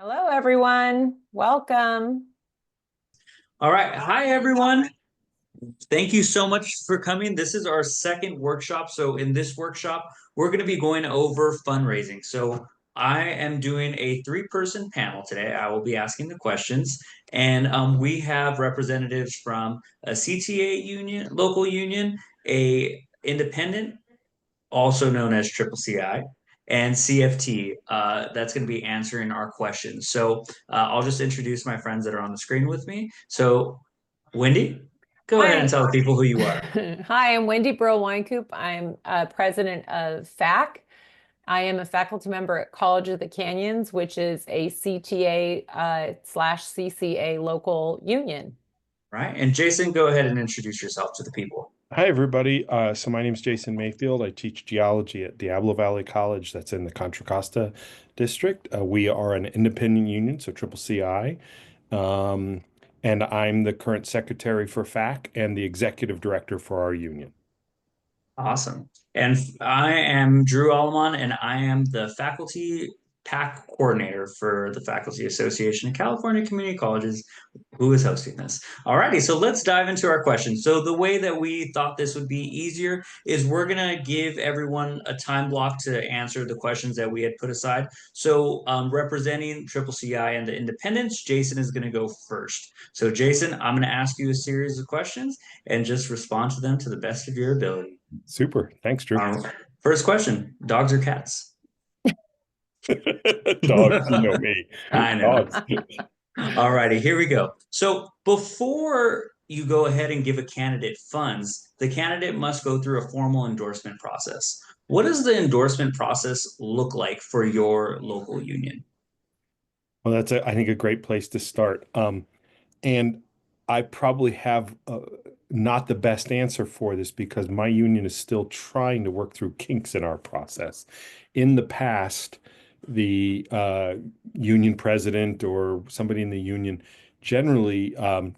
Hello, everyone. Welcome. All right. Hi, everyone. Thank you so much for coming. This is our second workshop. So, in this workshop, we're going to be going over fundraising. So, I am doing a three-person panel today. I will be asking the questions, and we have representatives from a CTA union, local union, a independent, also known as Triple CI, and CFT. That's going to be answering our questions. So I'll just introduce my friends that are on the screen with me. So, Wendy, go ahead and Hi. tell the people who you are. Hi, I'm Wendy Brill Winecoop. I'm president of FAC. I am a faculty member at College of the Canyons, which is a CTA slash CCA local union. Right. And Jason, go ahead and introduce yourself to the people. Hi, everybody. So my name is Jason Mayfield. I teach geology at Diablo Valley College. That's in the Contra Costa district. We are an independent union, so Triple CI. Um, and I'm the current secretary for FAC and the executive director for our union. Awesome. And I am Drew Alleman, and I am the faculty PAC coordinator for the Faculty Association of California Community Colleges, who is hosting this. Alrighty, so let's dive into our questions. So the way that we thought this would be easier is we're gonna give everyone a time block to answer the questions that we had put aside. So representing Triple CI and the independents, Jason is gonna go first. So Jason, I'm gonna ask you a series of questions and just respond to them to the best of your ability. Super. Thanks, Drew. First question, dogs or cats? Dogs, you know me. I know. Dogs. All righty, here we go. So before you go ahead and give a candidate funds, the candidate must go through a formal endorsement process. What does the endorsement process look like for your local union? Well, that's, I think, a great place to start. And I probably have not the best answer for this because my union is still trying to work through kinks in our process. In the past, the union president or somebody in the union generally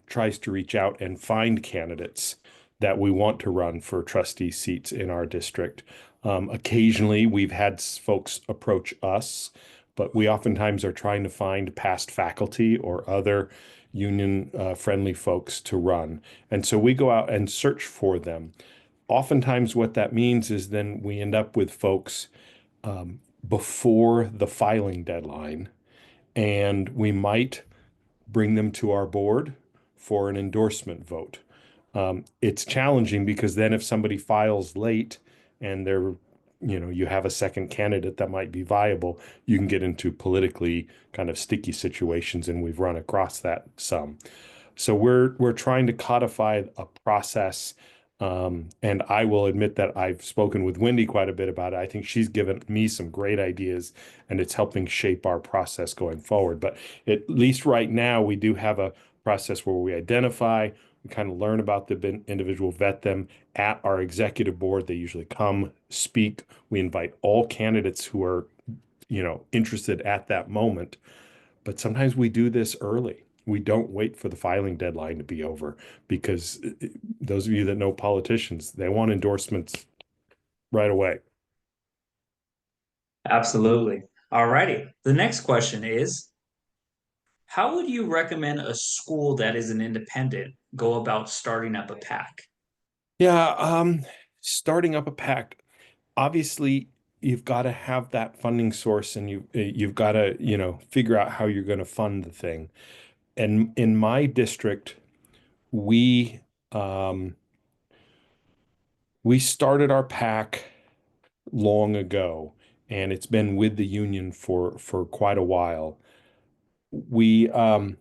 tries to reach out and find candidates that we want to run for trustee seats in our district. Occasionally, we've had folks approach us, but we oftentimes are trying to find past faculty or other union friendly folks to run. And so we go out and search for them. Oftentimes, what that means is then we end up with folks before the filing deadline, and we might bring them to our board for an endorsement vote. It's challenging because then if somebody files late and you have a second candidate that might be viable, you can get into politically kind of sticky situations, and we've run across that some. So we're trying to codify a process. And I will admit that I've spoken with Wendy quite a bit about it. I think she's given me some great ideas, and it's helping shape our process going forward. But at least right now, we do have a process where we identify, we kind of learn about the individual, vet them at our executive board. They usually come speak. We invite all candidates who are, interested at that moment. But sometimes we do this early. We don't wait for the filing deadline to be over because those of you that know politicians, they want endorsements right away. Absolutely. All righty. The next question is, how would you recommend a school that is an independent go about starting up a PAC? Yeah, starting up a PAC, obviously you've got to have that funding source, and you've got to, figure out how you're going to fund the thing. And in my district, we um, we started our PAC long ago, and it's been with the union for quite a while. We trying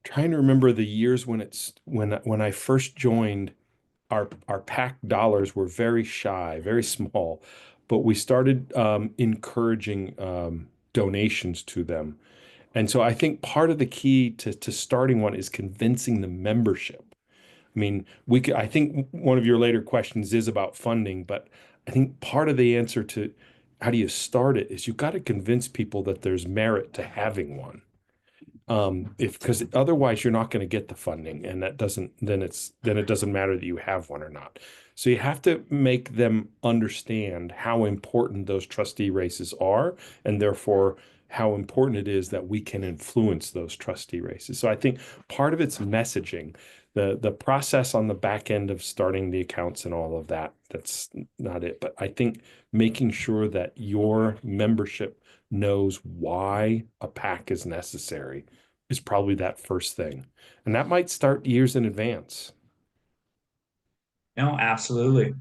to remember the years when I first joined, our PAC dollars were very shy, very small, but we started encouraging donations to them. And so I think part of the key to starting one is convincing the membership. I mean, I think one of your later questions is about funding, but I think part of the answer to how do you start it is you've got to convince people that there's merit to having one. If because otherwise you're not going to get the funding, and that doesn't then it doesn't matter that you have one or not. So you have to make them understand how important those trustee races are, and therefore how important it is that we can influence those trustee races. So I think part of it's messaging, the process on the back end of starting the accounts and all of that. That's not it. But I think making sure that your membership knows why a PAC is necessary is probably that first thing. And that might start years in advance. No, absolutely.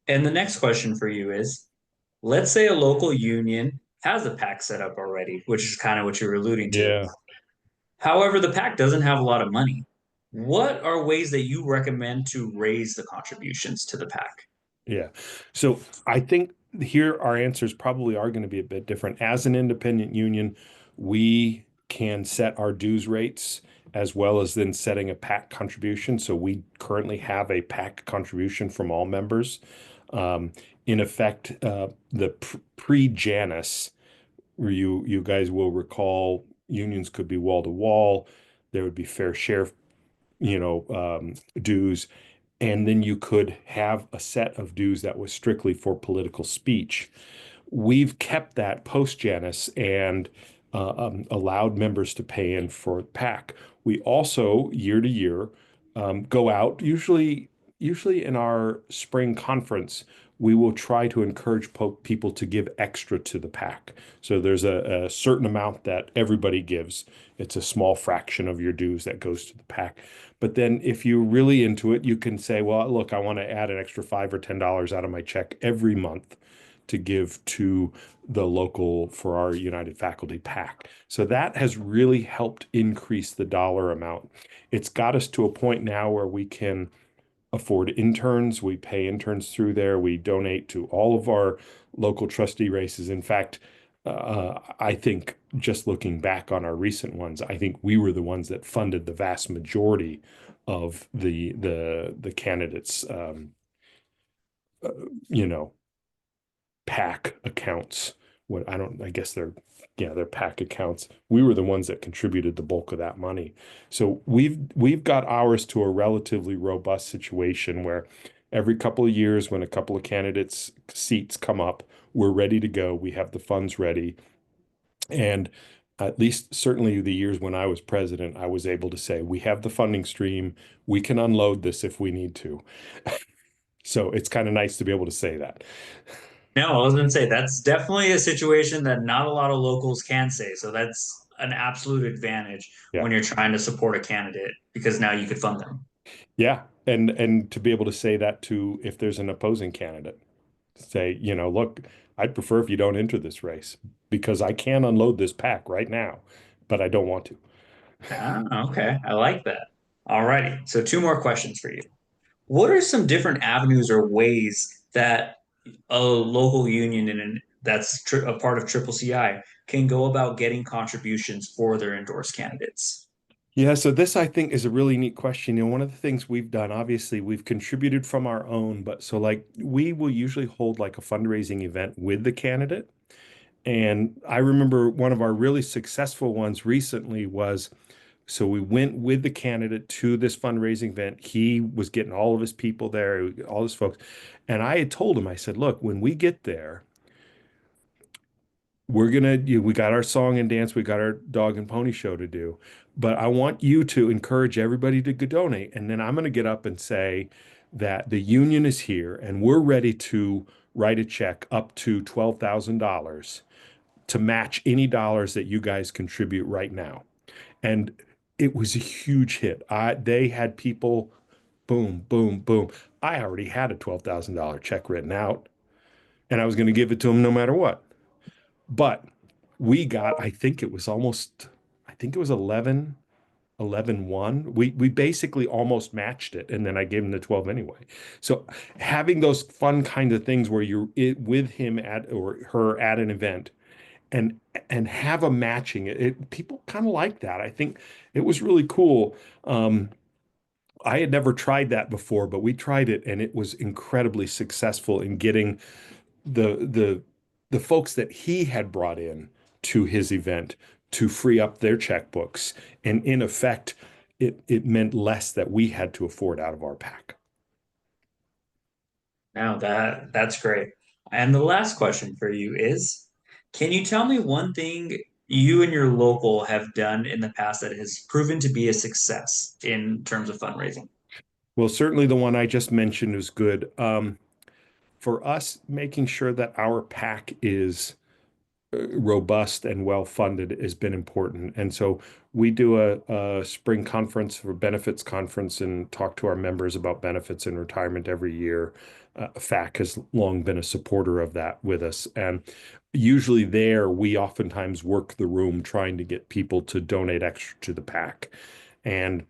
And the next question for you is, let's say a local union has a PAC set up already, which is kind of what you're alluding to. Yeah. However, the PAC doesn't have a lot of money. What are ways that you recommend to raise the contributions to the PAC? Yeah. So I think here our answers probably are going to be a bit different. As an independent union, we can set our dues rates as well as then setting a PAC contribution. So we currently have a PAC contribution from all members. Um, in effect, the pre-Janus, where you guys will recall, unions could be wall to wall. There would be fair share, dues, and then you could have a set of dues that was strictly for political speech. We've kept that post Janus and allowed members to pay in for PAC. We also, year to year, go out, usually in our spring conference, we will try to encourage people to give extra to the PAC. So there's a certain amount that everybody gives. It's a small fraction of your dues that goes to the PAC. But then if you're really into it, you can say, well, look, I want to add an extra $5 or $10 out of my check every month to give to the local for our United Faculty PAC. So that has really helped increase the dollar amount. It's got us to a point now where we can afford interns. We pay interns through there. We donate to all of our local trustee races. In fact, I think just looking back on our recent ones, I think we were the ones that funded the vast majority of the candidates, uh, you know, PAC accounts. What I guess they're PAC accounts. We were the ones that contributed the bulk of that money. So we've got ours to a relatively robust situation where every couple of years when a couple of candidates seats come up, we're ready to go. We have the funds ready. And at least certainly the years when I was president, I was able to say, we have the funding stream. We can unload this if we need to. So it's kind of nice to be able to say that. No, I was going to say that's definitely a situation that not a lot of locals can say. So that's an absolute advantage Yeah. when you're trying to support a candidate because now you could fund them. Yeah. And to be able to say that to if there's an opposing candidate, say, look, I'd prefer if you don't enter this race because I can unload this pack right now, but I don't want to. Ah, okay. I like that. All righty. So two more questions for you. What are some different avenues or ways that a local union that's a part of Triple CI can go about getting contributions for their endorsed candidates? Yeah, so this I think is a really neat question. One of the things we've done, obviously, we've contributed from our own, but so like we will usually hold like a fundraising event with the candidate. And I remember one of our really successful ones recently was so we went with the candidate to this fundraising event. He was getting all of his people there, all his folks. And I had told him, I said, look, when we get there, we got our song and dance, we got our dog and pony show to do, but I want you to encourage everybody to donate. And then I'm going to get up and say that the union is here and we're ready to write a check up to $12,000 to match any dollars that you guys contribute right now. And it was a huge hit. They had people, boom, boom, boom. I already had a $12,000 check written out and I was going to give it to them no matter what. But we got, I think it was 11-1. We basically almost matched it. And then I gave him the 12 anyway. So having those fun kind of things where with him at or her at an event and have a matching people kind of like that. I think it was really cool. I had never tried that before, but we tried it and it was incredibly successful in getting the the folks that he had brought in to his event to free up their checkbooks. And in effect, it meant less that we had to afford out of our pack. Now that's great. And the last question for you is, Can you tell me one thing you and your local have done in the past that has proven to be a success in terms of fundraising? Well, certainly the one I just mentioned is good. For us, making sure that our PAC is robust and well funded has been important. And so we do a spring conference or benefits conference and talk to our members about benefits and retirement every year. FAC has long been a supporter of that with us. And usually there, we oftentimes work the room trying to get people to donate extra to the PAC. And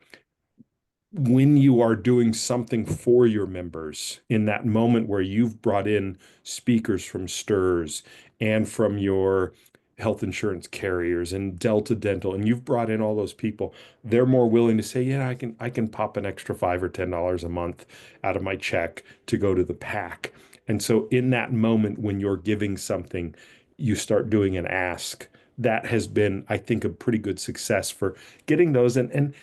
when you are doing something for your members in that moment where you've brought in speakers from STRS and from your health insurance carriers and Delta Dental, and you've brought in all those people, they're more willing to say, yeah, I can pop an extra $5 or $10 a month out of my check to go to the PAC. And so in that moment when you're giving something, you start doing an ask. That has been, I think, a pretty good success for getting those. And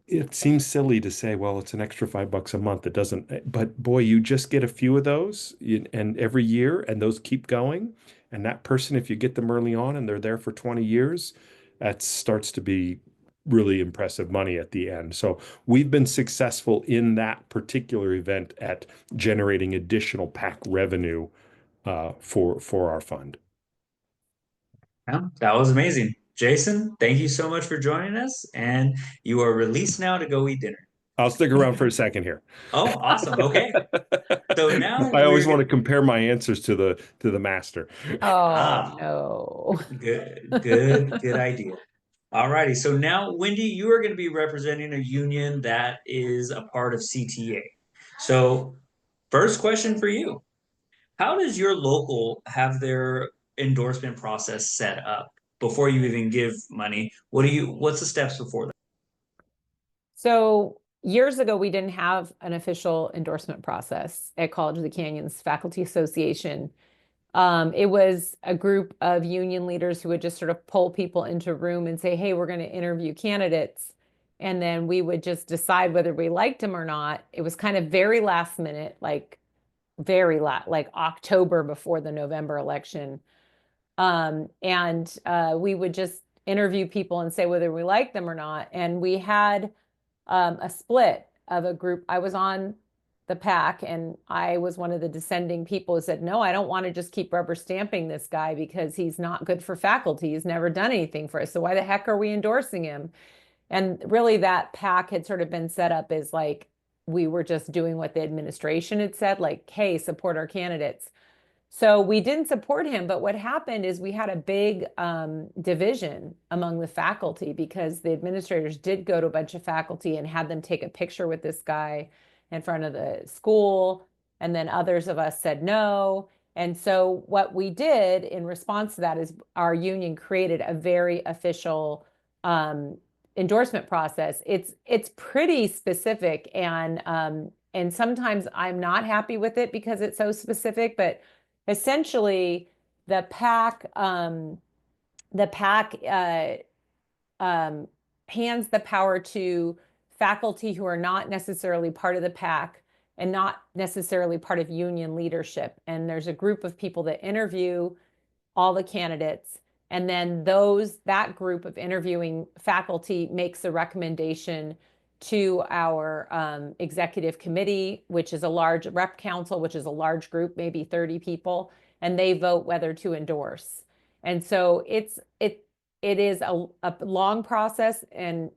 it seems silly to say, well, it's an extra $5 a month. It doesn't, but boy, you just get a few of those and every year, and those keep going. And that person, if you get them early on and they're there for 20 years, that starts to be really impressive money at the end. So we've been successful in that particular event at generating additional PAC revenue for our fund. Yeah, that was amazing. Jason, thank you so much for joining us, and you are released now to go eat dinner. I'll stick around for a second here. Oh, awesome. Okay. So now I we're always want gonna to compare my answers to the master. Oh, ah no. good idea. Alrighty. So now, Wendy, you are going to be representing a union that is a part of CTA. So, first question for you. How does your local have their endorsement process set up before you even give money? What's the steps before that? So years ago, we didn't have an official endorsement process at College of the Canyons Faculty Association. It was a group of union leaders who would just sort of pull people into a room and say, hey, we're going to interview candidates. And then we would just decide whether we liked them or not. It was kind of very last minute, like like October before the November election. And we would just interview people and say whether we liked them or not. And we had a split of a group. I was on the PAC and I was one of the dissenting people who said, no, I don't want to just keep rubber stamping this guy because he's not good for faculty. He's never done anything for us. So why the heck are we endorsing him? And really that PAC had sort of been set up as like, we were just doing what the administration had said, like, hey, support our candidates. So we didn't support him, but what happened is we had a big division among the faculty because the administrators did go to a bunch of faculty and had them take a picture with this guy in front of the school. And then others of us said no. And so what we did in response to that is our union created a very official endorsement process. It's pretty specific and sometimes I'm not happy with it because it's so specific, but essentially the PAC hands the power to faculty who are not necessarily part of the PAC and not necessarily part of union leadership. And there's a group of people that interview all the candidates. And then that group of interviewing faculty makes a recommendation to our executive committee, which is a large rep council, which is a large group, maybe 30 people, and they vote whether to endorse. And so it is a long process and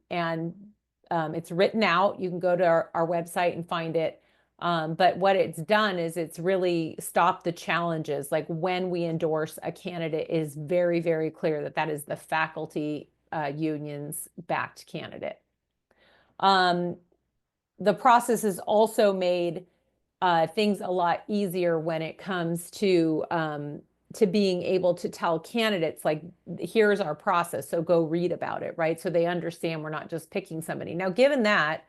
it's written out. You can go to our website and find it. But what it's done is it's really stopped the challenges. Like when we endorse a candidate, it is very, very clear that that is the faculty union's backed candidate. The process has also made things a lot easier when it comes to being able to tell candidates, like, here's our process, so go read about it, right? So they understand we're not just picking somebody. Now, given that,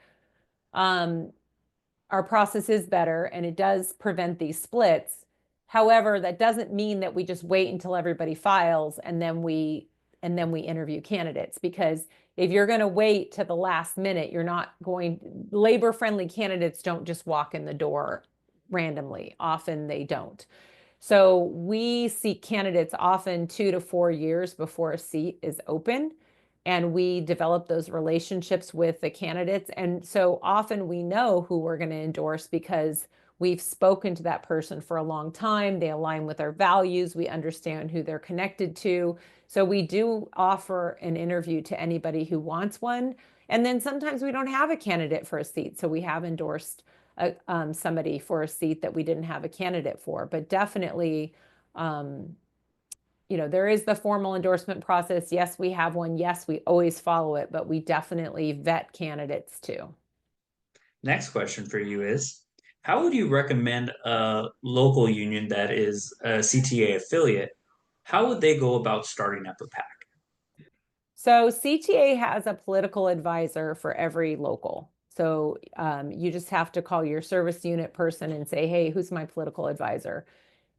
our process is better and it does prevent these splits. However, that doesn't mean that we just wait until everybody files and then we interview candidates, because if you're going to wait to the last minute, labor-friendly candidates don't just walk in the door randomly. Often they don't. So we seek candidates often 2 to 4 years before a seat is open. And we develop those relationships with the candidates. And so often we know who we're going to endorse because we've spoken to that person for a long time. They align with our values. We understand who they're connected to. So we do offer an interview to anybody who wants one. And then sometimes we don't have a candidate for a seat. So we have endorsed somebody for a seat that we didn't have a candidate for. But definitely, there is the formal endorsement process. Yes, we have one. Yes, we always follow it, but we definitely vet candidates too. Next question for you is, how would you recommend a local union that is a CTA affiliate? How would they go about starting up a PAC? So CTA has a political advisor for every local. So you just have to call your service unit person and say, hey, who's my political advisor?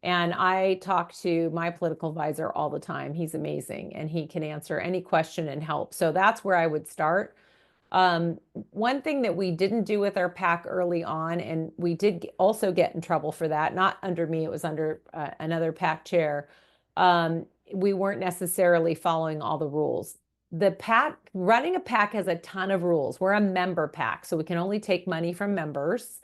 And I talk to my political advisor all the time. He's amazing and he can answer any question and help. So that's where I would start. One thing that we didn't do with our PAC early on, and we did also get in trouble for that, not under me, it was under another PAC chair. We weren't necessarily following all the rules. The PAC, running a PAC has a ton of rules. We're a member PAC, so we can only take money from members.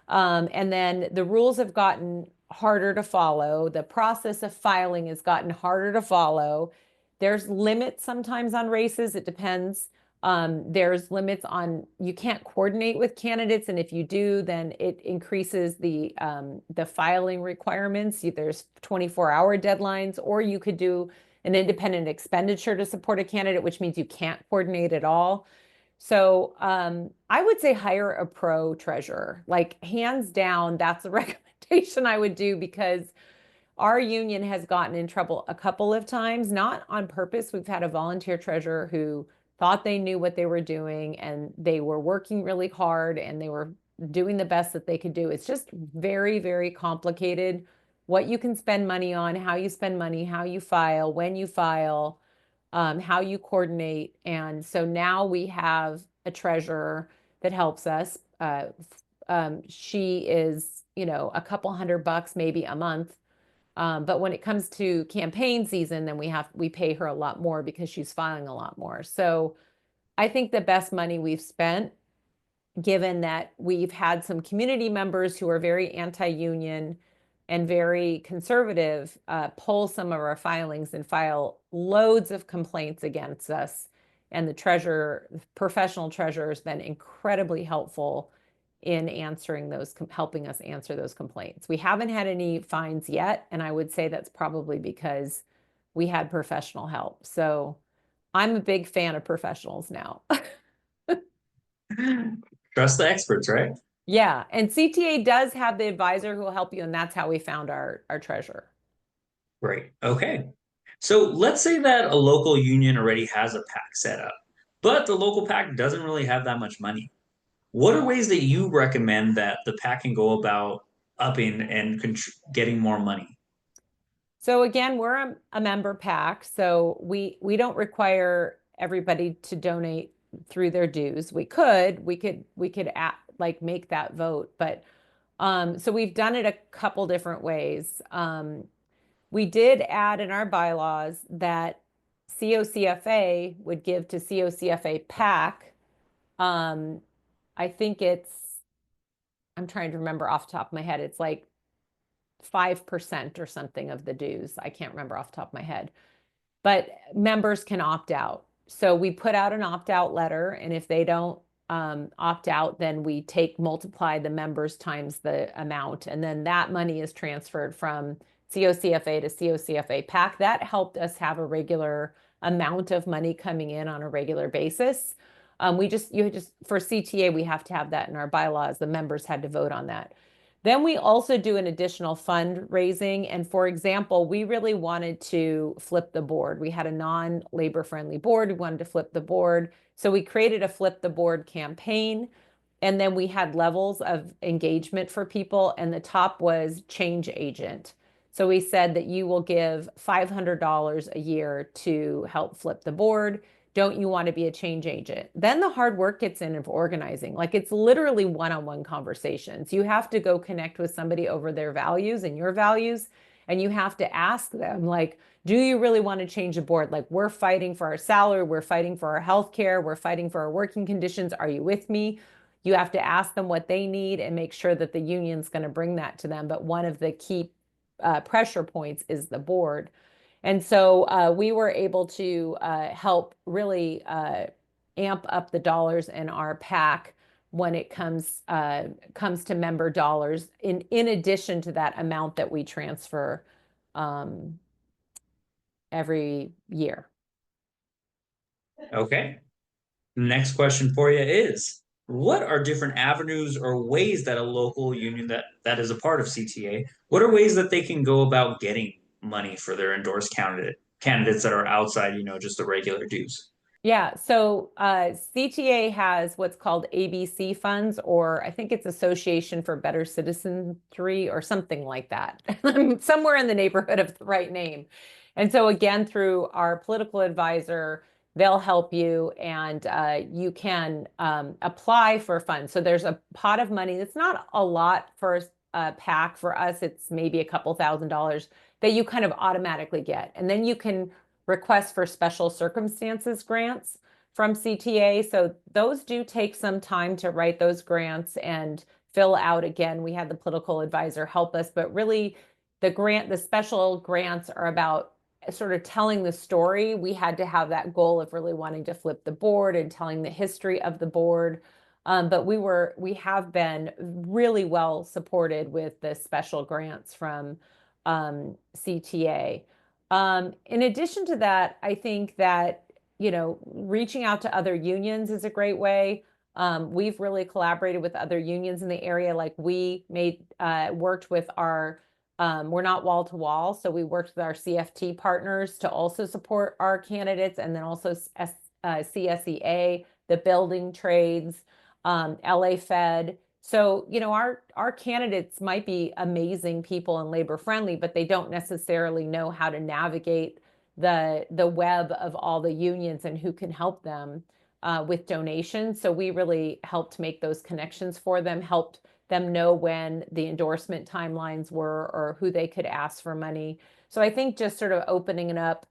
And then the rules have gotten harder to follow. The process of filing has gotten harder to follow. There's limits sometimes on races. It depends. There's limits on, you can't coordinate with candidates, and if you do, then it increases the filing requirements. There's 24-hour deadlines, or you could do an independent expenditure to support a candidate, which means you can't coordinate at all. So I would say hire a pro treasurer. Like hands down, that's a recommendation I would do, because our union has gotten in trouble a couple of times, not on purpose. We've had a volunteer treasurer who thought they knew what they were doing and they were working really hard and they were doing the best that they could do. It's just very, very complicated what you can spend money on, how you spend money, how you file, when you file, how you coordinate. And so now we have a treasurer that helps us. She is, a couple $100 maybe a month. But when it comes to campaign season, then we pay her a lot more because she's filing a lot more. So I think the best money we've spent, given that we've had some community members who are very anti-union and very conservative, pull some of our filings and file loads of complaints against us. And the professional treasurer has been incredibly helpful in helping us answer those complaints. We haven't had any fines yet, and I would say that's probably because we had professional help. So I'm a big fan of professionals now. Trust the experts, right? Yeah, and CTA does have the advisor who will help you, and that's how we found our treasurer. Great. Okay. So let's say that a local union already has a PAC set up, but the local PAC doesn't really have that much money. What are ways that you recommend that the PAC can go about upping and getting more money? So again, we're a member PAC, so we don't require everybody to donate through their dues. We could make that vote, but so we've done it a couple different ways. We did add in our bylaws that COCFA would give to COCFA PAC. I think I'm trying to remember off the top of my head. It's like 5% or something of the dues. I can't remember off the top of my head, but members can opt out. So we put out an opt-out letter, and if they don't opt out, then we multiply the members times the amount, and then that money is transferred from COCFA to COCFA PAC. That helped us have a regular amount of money coming in on a regular basis. For CTA, we have to have that in our bylaws. The members had to vote on that. Then we also do an additional fundraising. And for example, we really wanted to flip the board. We had a non-labor friendly board. We wanted to flip the board. So we created a flip the board campaign. And then we had levels of engagement for people. And the top was change agent. So we said that you will give $500 a year to help flip the board. Don't you want to be a change agent? Then the hard work gets in of organizing. Like it's literally one-on-one conversations. You have to go connect with somebody over their values and your values. And you have to ask them, like, do you really want to change the board? Like, we're fighting for our salary, we're fighting for our health care, we're fighting for our working conditions. Are you with me? You have to ask them what they need and make sure that the union's going to bring that to them. But one of the key pressure points is the board. And so we were able to help really amp up the dollars in our PAC when it comes to member dollars, in addition to that amount that we transfer every year. Okay. Next question for you is, what are different avenues or ways that a local union that is a part of CTA, what are ways that they can go about getting money for their endorsed candidates that are outside, just the regular dues? Yeah, so CTA has what's called ABC funds, or I think it's Association for Better Citizenry or something like that. Somewhere in the neighborhood of the right name. And so again, through our political advisor, they'll help you, and you can apply for funds. So there's a pot of money. It's not a lot for a PAC. For us, it's maybe a couple $1,000s that you kind of automatically get. And then you can request for special circumstances grants from CTA. So those do take some time to write those grants and fill out. Again, we had the political advisor help us, but really the special grants are about sort of telling the story. We had to have that goal of really wanting to flip the board and telling the history of the board. But we have been really well supported with the special grants from CTA. In addition to that, I think that, reaching out to other unions is a great way. We've really collaborated with other unions in the area. Like we worked with we're not wall to wall. So we worked with our CFT partners to also support our candidates, and then also CSEA, the building trades, LA Fed. So, our candidates might be amazing people and labor friendly, but they don't necessarily know how to navigate the web of all the unions and who can help them with donations. So we really helped make those connections for them, helped them know when the endorsement timelines were or who they could ask for money. So I think just sort of opening it up.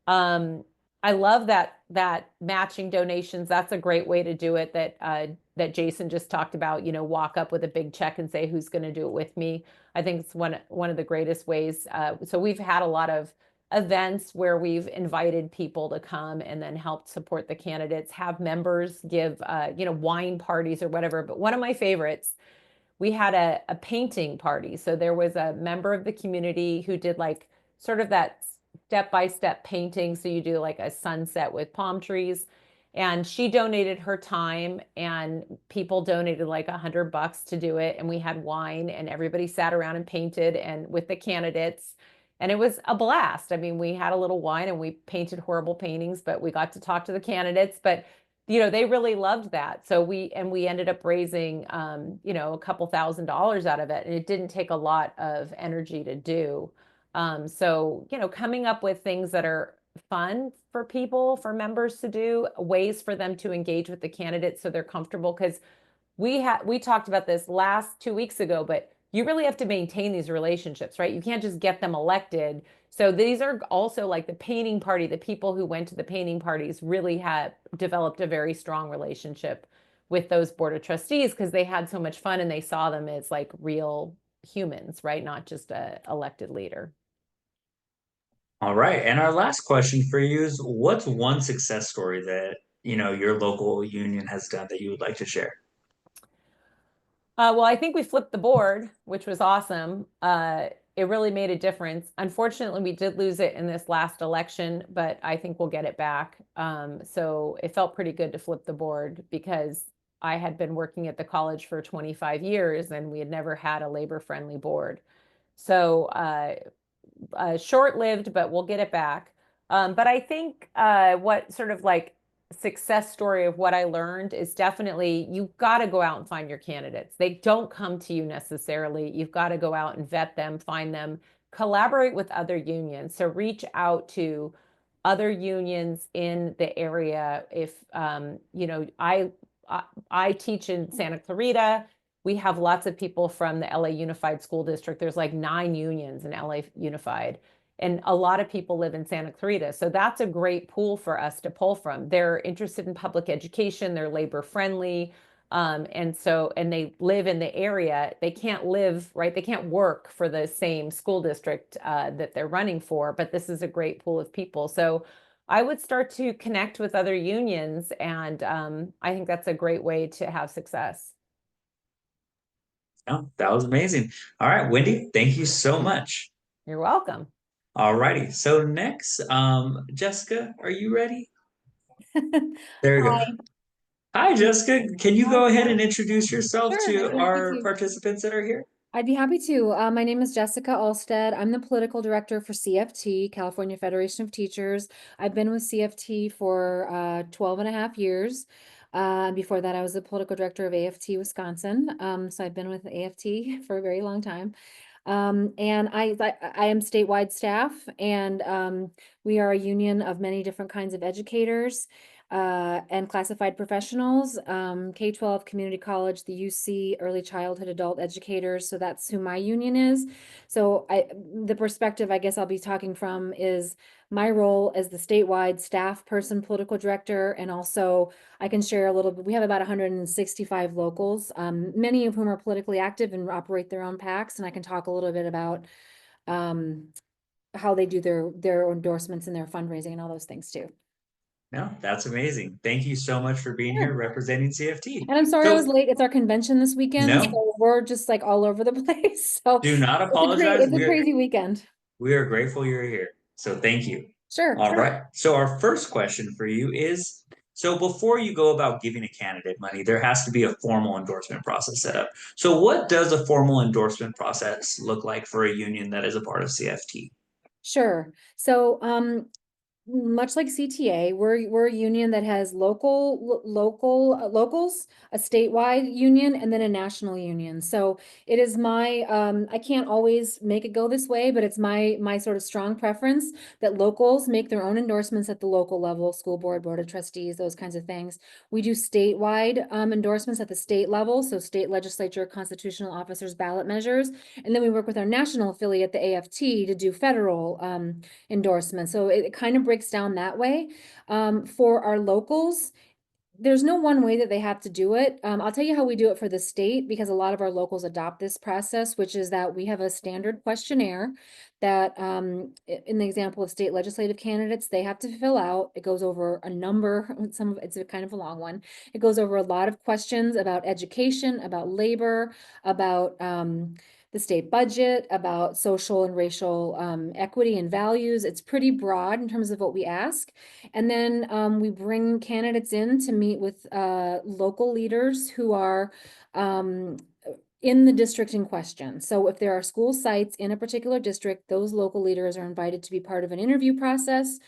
I love that matching donations. That's a great way to do it. That Jason just talked about. Walk up with a big check and say, "Who's going to do it with me?" I think it's one of the greatest ways. So we've had a lot of events where we've invited people to come and then helped support the candidates. Have members give wine parties or whatever. But one of my favorites, we had a painting party. So there was a member of the community who did like sort of that step-by-step painting. So you do like a sunset with palm trees. And she donated her time, and people donated like $100 to do it. And we had wine, and everybody sat around and painted and with the candidates. And it was a blast. I mean, we had a little wine and we painted horrible paintings, but we got to talk to the candidates. But they really loved that. So we ended up raising, a couple $1,000s out of it, and it didn't take a lot of energy to do. So, coming up with things that are fun for people, for members to do, ways for them to engage with the candidates so they're comfortable. Because we talked about this last 2 weeks ago, but you really have to maintain these relationships, right? You can't just get them elected. So these are also like the painting party. The people who went to the painting parties really had developed a very strong relationship with those board of trustees because they had so much fun and they saw them as like real humans, right? Not just a elected leader. All right. And our last question for you is, what's one success story that, your local union has done that you would like to share? Well, I think we flipped the board, which was awesome. It really made a difference. Unfortunately, we did lose it in this last election, but I think we'll get it back. So it felt pretty good to flip the board because I had been working at the college for 25 years and we had never had a labor-friendly board. So short-lived, but we'll get it back. But I think what sort of like success story of what I learned is definitely you've got to go out and find your candidates. They don't come to you necessarily. You've got to go out and vet them, find them, collaborate with other unions. So reach out to other unions in the area. If I teach in Santa Clarita. we have lots of people from the LA Unified School District. There's like 9 unions in LA Unified. And a lot of people live in Santa Clarita. So that's a great pool for us to pull from. They're interested in public education, they're labor friendly. And they live in the area. They can't live, right? They can't work for the same school district that they're running for, but this is a great pool of people. So I would start to connect with other unions, and I think that's a great way to have success. Oh, that was amazing. All right, Wendy, thank you so much. You're welcome. All righty. So next, Jessica, are you ready? There you go. Hi. Hi, Jessica. Can you go ahead and introduce yourself Sure, to I'd be happy our to. participants that are here? I'd be happy to. My name is Jessica Alstead. I'm the political director for CFT, California Federation of Teachers. I've been with CFT for 12 and a half years. Before that, I was the political director of AFT Wisconsin. So I've been with AFT for a very long time. And I am statewide staff, and we are a union of many different kinds of educators and classified professionals, K-12, community college, the UC, early childhood adult educators. So that's who my union is. So the perspective I guess I'll be talking from is my role as the statewide staff person, political director, and also I can share a little bit. We have about 165 locals, many of whom are politically active and operate their own PACs, and I can talk a little bit about how they do their endorsements and their fundraising and all those things too. No, that's amazing. Thank you so much for being Sure. here representing CFT. And I'm sorry I So- was late. It's our convention this weekend, No. so we're just like all over the place. So Do not apologize. it's a crazy weekend. We are grateful you're here. So thank you. Sure. All right. So our first question for you is, so before you go about giving a candidate money, there has to be a formal endorsement process set up. So what does a formal endorsement process look like for a union that is a part of CFT? Sure. So much like CTA, we're a union that has locals, a statewide union, and then a national union. So it is my I can't always make it go this way, but it's my sort of strong preference that locals make their own endorsements at the local level, school board, board of trustees, those kinds of things. We do statewide endorsements at the state level, so state legislature, constitutional officers, ballot measures, and then we work with our national affiliate, the AFT, to do federal endorsements. So it kind of breaks down that way. For our locals, there's no one way that they have to do it. I'll tell you how we do it for the state, because a lot of our locals adopt this process, which is that we have a standard questionnaire that, in the example of state legislative candidates, they have to fill out. It goes over a number, it's a kind of a long one. It goes over a lot of questions about education, about labor, about the state budget, about social and racial equity and values. It's pretty broad in terms of what we ask. And then we bring candidates in to meet with local leaders who are in the district in question. So if there are school sites in a particular district, those local leaders are invited to be part of an interview process.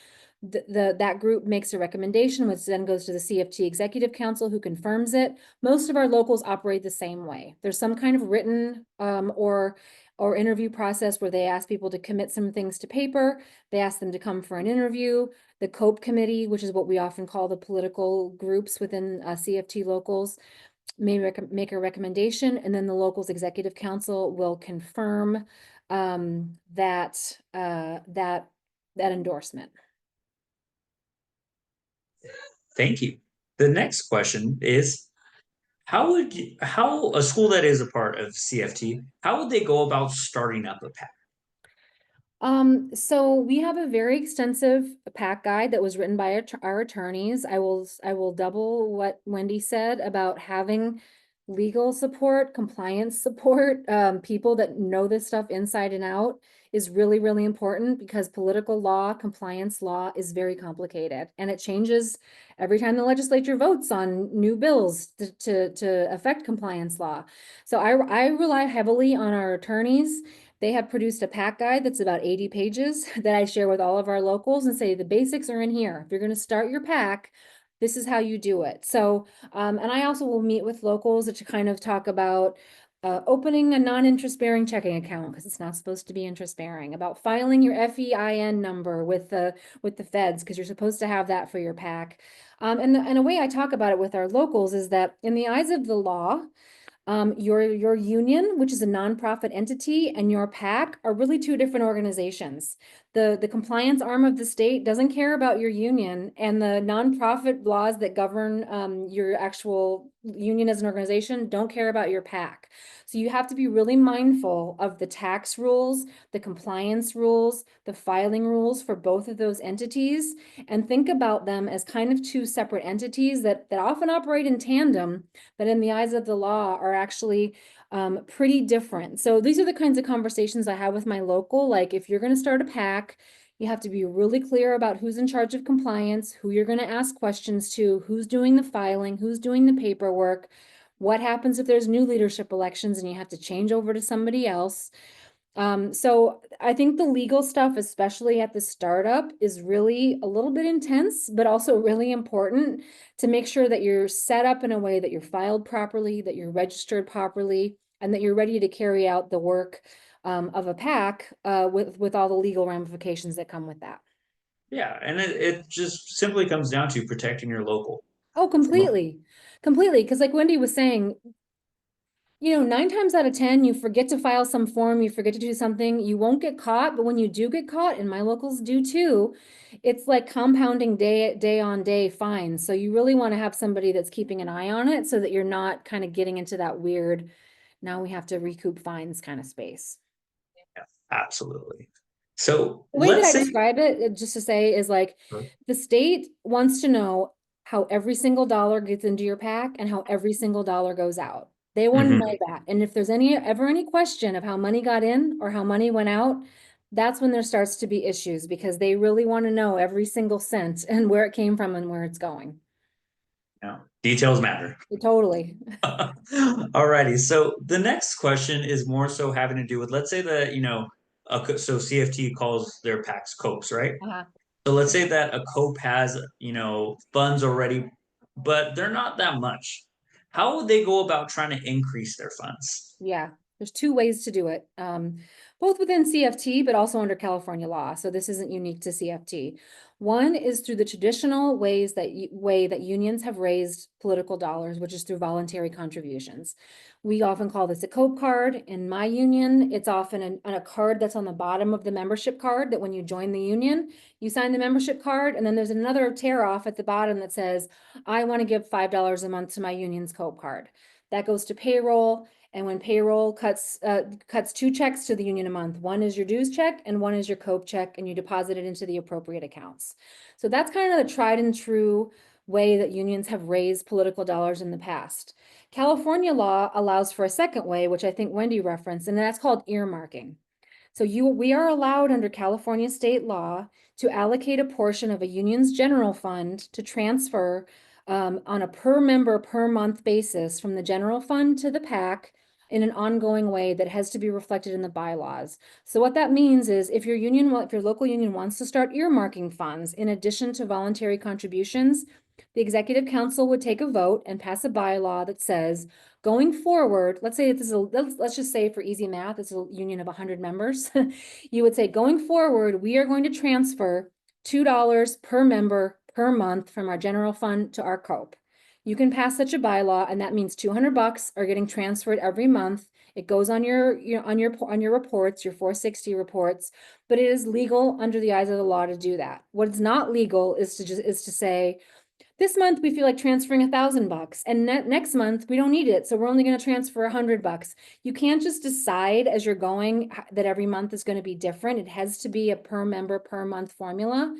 That group makes a recommendation, which then goes to the CFT Executive Council, who confirms it. Most of our locals operate the same way. There's some kind of written or interview process where they ask people to commit some things to paper. They ask them to come for an interview. The COPE committee, which is what we often call the political groups within CFT locals, may make a recommendation, and then the locals executive council will confirm that endorsement. Thank you. The next question is, how a school that is a part of CFT, how would they go about starting up a PAC? So we have a very extensive PAC guide that was written by our attorneys. I will double what Wendy said about having legal support, compliance support, people that know this stuff inside and out is really, really important, because political law, compliance law is very complicated, and it changes every time the legislature votes on new bills to affect compliance law. So I rely heavily on our attorneys. They have produced a PAC guide that's about 80 pages that I share with all of our locals and say the basics are in here. If you're going to start your PAC, this is how you do it. So, and I also will meet with locals to kind of talk about opening a non-interest bearing checking account, because it's not supposed to be interest bearing, about filing your FEIN number with the feds, because you're supposed to have that for your PAC. And a way I talk about it with our locals is that in the eyes of the law, Your union, which is a nonprofit entity, and your PAC are really two different organizations. The compliance arm of the state doesn't care about your union, and the nonprofit laws that govern your actual union as an organization don't care about your PAC. So you have to be really mindful of the tax rules, the compliance rules, the filing rules for both of those entities, and think about them as kind of two separate entities that often operate in tandem, but in the eyes of the law are actually pretty different. So these are the kinds of conversations I have with my local. Like, if you're going to start a PAC, you have to be really clear about who's in charge of compliance, who you're going to ask questions to, who's doing the filing, who's doing the paperwork, what happens if there's new leadership elections and you have to change over to somebody else. So I think the legal stuff, especially at the startup, is really a little bit intense, but also really important to make sure that you're set up in a way that you're filed properly, that you're registered properly, and that you're ready to carry out the work of a PAC with all the legal ramifications that come with that. Yeah, and it just simply comes down to protecting your local. Oh, completely. Completely. Because like Wendy was saying, 9 times out of 10, you forget to file some form, you forget to do something, you won't get caught, but when you do get caught, and my locals do too, it's like compounding day on day fines. So you really want to have somebody that's keeping an eye on it so that you're not kind of getting into that weird, now we have to recoup fines kind of space. Yeah, absolutely. So The way that let's I say, describe it, just to say, is like the state wants to know how every single dollar gets into your PAC and how every single dollar goes out. They want to Mhm. know that. And if there's ever any question of how money got in or how money went out, that's when there starts to be issues, because they really want to know every single cent and where it came from and where it's going. Yeah, details matter. Totally. Alrighty, so the next question is more so having to do with, let's say that, so CFT calls their PACs COPs, right? Uh-huh. So let's say that a COPE has, funds already, but they're not that much. How would they go about trying to increase their funds? Yeah, there's two ways to do it, both within CFT, but also under California law. So this isn't unique to CFT. One is through the traditional ways way that unions have raised political dollars, which is through voluntary contributions. We often call this a COPE card. In my union, it's often a card that's on the bottom of the membership card, that when you join the union, you sign the membership card, and then there's another tear off at the bottom that says, I want to give $5 a month to my union's COPE card. That goes to payroll. And when payroll cuts 2 checks to the union a month, one is your dues check and one is your COPE check, and you deposit it into the appropriate accounts. So that's kind of the tried and true way that unions have raised political dollars in the past. California law allows for a second way, which I think Wendy referenced, and that's called earmarking. So we are allowed under California state law to allocate a portion of a union's general fund to transfer on a per member per month basis from the general fund to the PAC in an ongoing way that has to be reflected in the bylaws. So what that means is, if your local union wants to start earmarking funds in addition to voluntary contributions, the executive council would take a vote and pass a bylaw that says, going forward, let's say let's just say for easy math, it's a union of 100 members. You would say, going forward, we are going to transfer $2 per member per month from our general fund to our COPE. You can pass such a bylaw, and that means $200 are getting transferred every month. It goes on your reports, your 460 reports, but it is legal under the eyes of the law to do that. What is not legal is to say, this month we feel like transferring $1,000, and next month we don't need it, so we're only going to transfer $100. You can't just decide as you're going that every month is going to be different. It has to be a per member per month formula,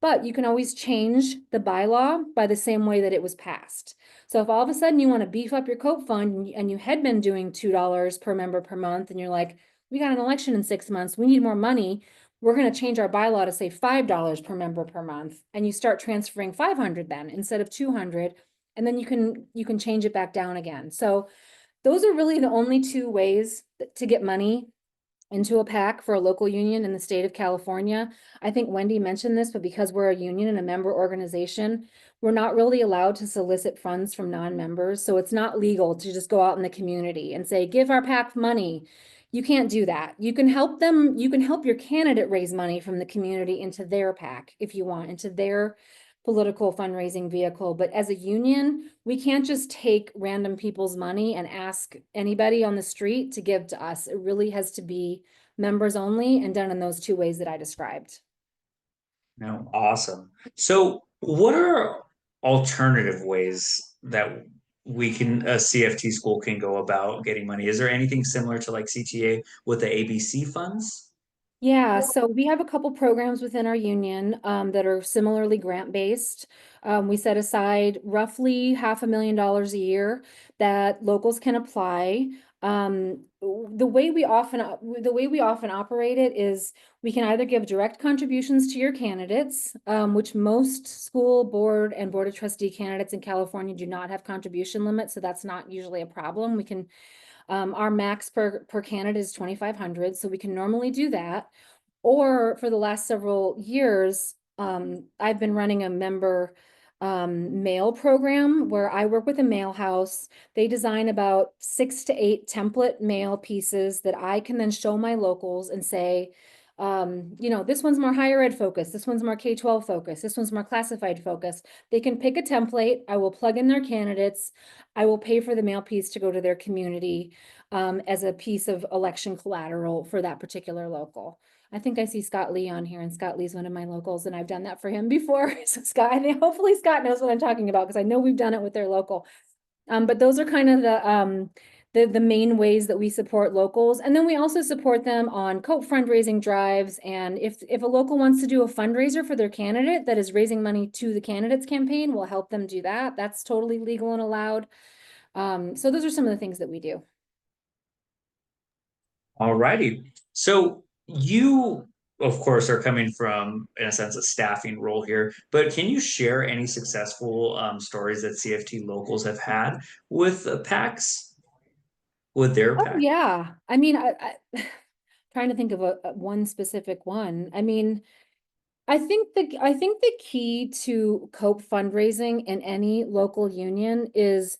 but you can always change the bylaw by the same way that it was passed. So if all of a sudden you want to beef up your COPE fund and you had been doing $2 per member per month, and you're like, we got an election in 6 months, we need more money, we're going to change our bylaw to say $5 per member per month, and you start transferring 500 then instead of 200, and then you can change it back down again. So those are really the only two ways to get money into a PAC for a local union in the state of California. I think Wendy mentioned this, but because we're a union and a member organization, we're not really allowed to solicit funds from non-members. So it's not legal to just go out in the community and say, give our PAC money. You can't do that. You can help them, you can help your candidate raise money from the community into their PAC if you want, into their political fundraising vehicle. But as a union, we can't just take random people's money and ask anybody on the street to give to us. It really has to be members only and done in those two ways that I described. No, awesome. So, what are alternative ways that we can a CFT school can go about getting money? Is there anything similar to like CTA with the ABC funds? Yeah, so we have a couple programs within our union that are similarly grant-based. We set aside roughly $500,000 a year that locals can apply. The way we often operate it is we can either give direct contributions to your candidates, which most school board and board of trustee candidates in California do not have contribution limits, so that's not usually a problem. We can our max per candidate is 2,500, so we can normally do that. Or for the last several years, I've been running a member mail program where I work with a mail house. They design about 6 to 8 template mail pieces that I can then show my locals and say, this one's more higher ed focused, this one's more K-12 focused, this one's more classified focused. They can pick a template, I will plug in their candidates, I will pay for the mail piece to go to their community as a piece of election collateral for that particular local. I think I see Scott Lee on here, and Scott Lee's one of my locals, and I've done that for him before. So Scott, I think hopefully Scott knows what I'm talking about, because I know we've done it with their local. But those are kind of the main ways that we support locals. And then we also support them on COPE fundraising drives. And if a local wants to do a fundraiser for their candidate that is raising money to the candidate's campaign, we'll help them do that. That's totally legal and allowed. So those are some of the things that we do. All righty. So you, of course, are coming from, in a sense, a staffing role here, but can you share any successful stories that CFT locals have had with PACs, with their Oh, PAC? yeah. I mean, trying to think of a one specific one. I mean, I think the key to COPE fundraising in any local union is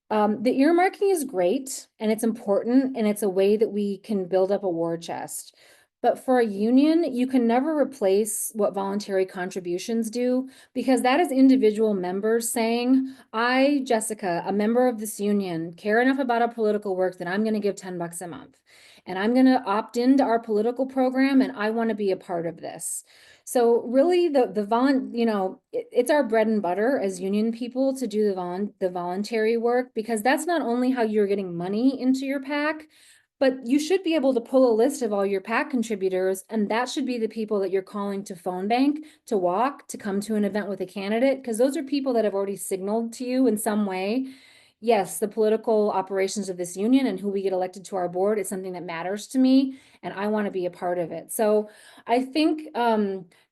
the earmarking is great and it's important and it's a way that we can build up a war chest. But for a union, you can never replace what voluntary contributions do, because that is individual members saying, I, Jessica, a member of this union, care enough about our political work that I'm going to give $10 a month. And I'm going to opt into our political program and I want to be a part of this. So really it's our bread and butter as union people to do the voluntary work, because that's not only how you're getting money into your PAC, but you should be able to pull a list of all your PAC contributors, and that should be the people that you're calling to phone bank, to walk, to come to an event with a candidate, because those are people that have already signaled to you in some way, yes, the political operations of this union and who we get elected to our board is something that matters to me, and I want to be a part of it. So I think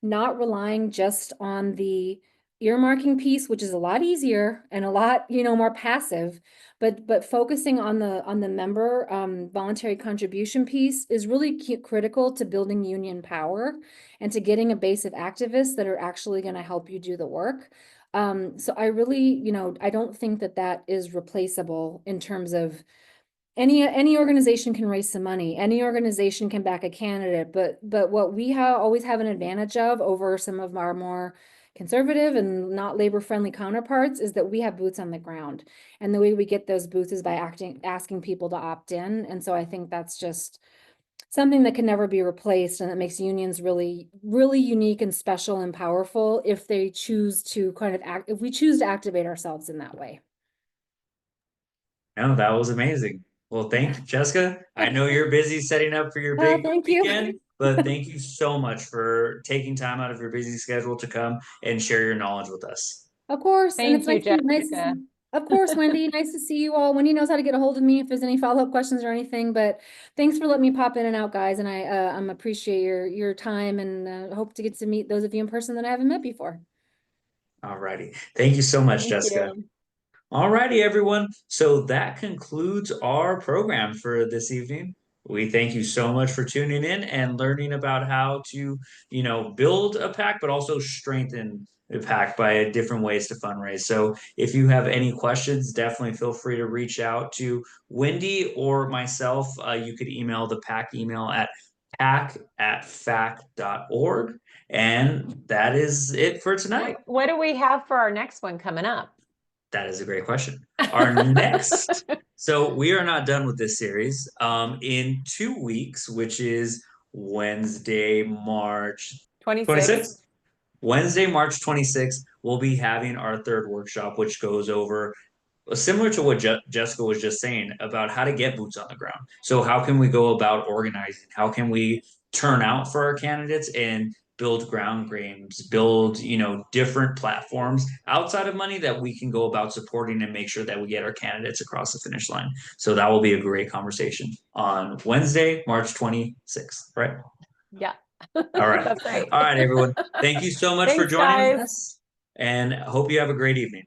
not relying just on the earmarking piece, which is a lot easier and a lot, more passive, but focusing on the member voluntary contribution piece is really critical to building union power and to getting a base of activists that are actually going to help you do the work. So I really, I don't think that is replaceable in terms of any organization can raise some money, any organization can back a candidate, but what we always have an advantage of over some of our more conservative and not labor-friendly counterparts is that we have boots on the ground. And the way we get those boots is by asking people to opt in. And so I think that's just something that can never be replaced, and that makes unions really, really unique and special and powerful if they choose to if we choose to activate ourselves in that way. No, that was amazing. Well, thank you, Jessica. I know you're busy setting up for your big Thank you. weekend, but thank you so much for taking time out of your busy schedule to come and share your knowledge with us. Of course, and it's Thank you, nice. Jessica. Of course, Wendy, nice to see you all. Wendy knows how to get a hold of me if there's any follow-up questions or anything, but thanks for letting me pop in and out, guys, and I appreciate your time, and hope to get to meet those of you in person that I haven't met before. All righty. Thank you so much, Thank Jessica. you. All righty, everyone. So that concludes our program for this evening. We thank you so much for tuning in and learning about how to, build a pack, but also strengthen the pack by different ways to fundraise. So if you have any questions, definitely feel free to reach out to Wendy or myself. You could email the pack email at pack@fac.org. And that is it for tonight. What do we have for our next one coming up? That is a great question. Our next, so we are not done with this series. In 2 weeks, which is Wednesday, March 26th. Wednesday, March 26th, we'll be having our third workshop, which goes over similar to what Jessica was just saying about how to get boots on the ground. So how can we go about organizing? How can we turn out for our candidates and build ground games, build, different platforms outside of money that we can go about supporting and make sure that we get our candidates across the finish line. So that will be a great conversation on Wednesday, March 26th, right? Yeah. All right. That's right. All right, everyone. Thank you so much for Thanks, joining guys. us, and hope you have a great evening.